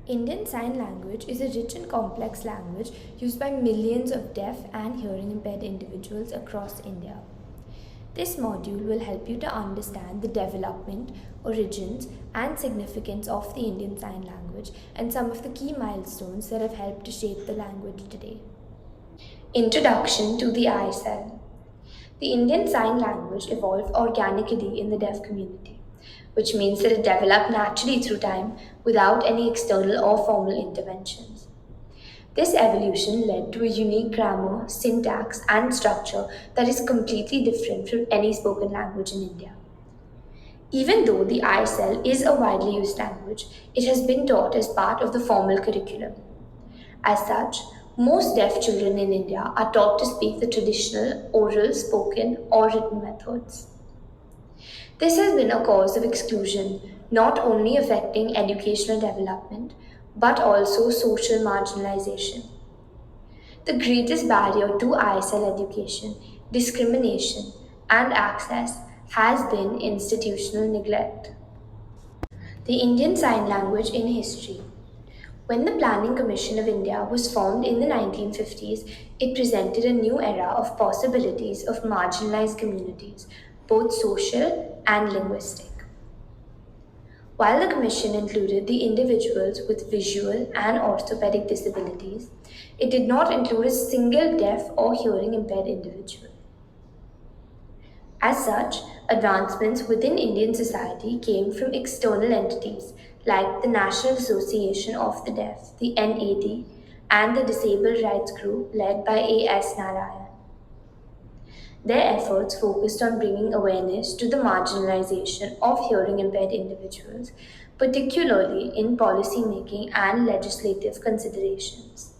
Indian Sign Language is a rich and complex language used by millions of deaf and hearing impaired individuals across India. This module will help you to understand the development, origins, and significance of the Indian Sign Language and some of the key milestones that have helped to shape the language today. Introduction to the ISL. The Indian Sign Language evolved organically in the deaf community, which means that it developed naturally through time without any external or formal interventions. This evolution led to a unique grammar, syntax, and structure that is completely different from any spoken language in India. Even though the ISL is a widely used language, it has been taught as part of the formal curriculum. As such, most deaf children in India are taught to speak the traditional oral, spoken, or written methods. This has been a cause of exclusion, not only affecting educational development, but also social marginalization. The greatest barrier to ISL education, discrimination, and access has been institutional neglect. The Indian Sign Language in history. When the Planning Commission of India was formed in the 1950s, it presented a new era of possibilities of marginalized communities, both social and linguistic. While the Commission included the individuals with visual and orthopedic disabilities, it did not include a single deaf or hearing impaired individual. As such, advancements within Indian society came from external entities like the National Association of the Deaf, the NAD, and the Disabled Rights Group led by A.S. Narayan. Their efforts focused on bringing awareness to the marginalization of hearing impaired individuals, particularly in policy making and legislative considerations.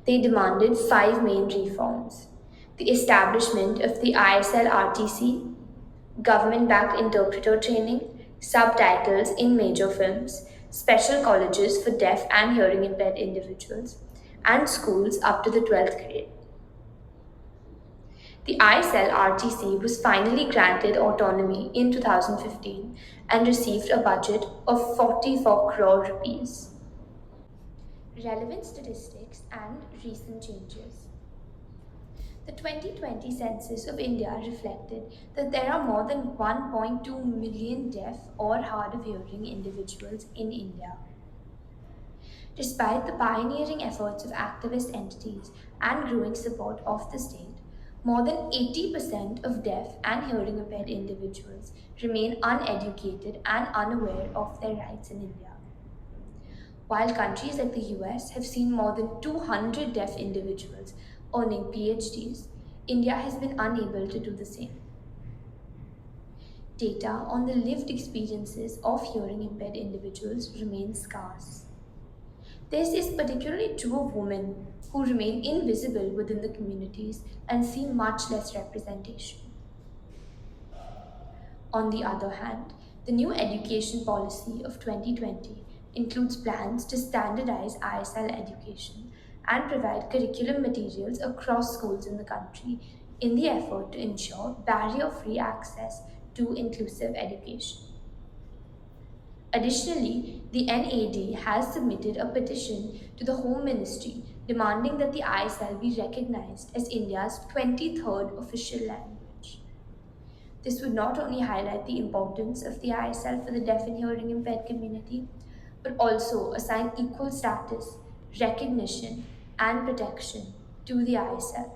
They demanded five main reforms: the establishment of the ISL RTC, government backed interpreter training, subtitles in major films, special colleges for deaf and hearing impaired individuals, and schools up to the 12th grade. The ISL RTC was finally granted autonomy in 2015 and received a budget of 44 crore rupees. Relevant statistics and recent changes. The 2020 census of India reflected that there are more than 1.2 million deaf or hard of hearing individuals in India. Despite the pioneering efforts of activist entities and growing support of the state, more than 80% of deaf and hearing impaired individuals remain uneducated and unaware of their rights in India. While countries like the US have seen more than 200 deaf individuals earning PhDs, India has been unable to do the same. Data on the lived experiences of hearing impaired individuals remain scarce. This is particularly true of women who remain invisible within the communities and see much less representation. On the other hand, the new education policy of 2020 includes plans to standardize ISL education and provide curriculum materials across schools in the country in the effort to ensure barrier free access to inclusive education. Additionally, the NAD has submitted a petition to the Home Ministry demanding that the ISL be recognized as India's 23rd official language. This would not only highlight the importance of the ISL for the deaf and hearing impaired community, but also assign equal status, recognition, and protection to the ISL.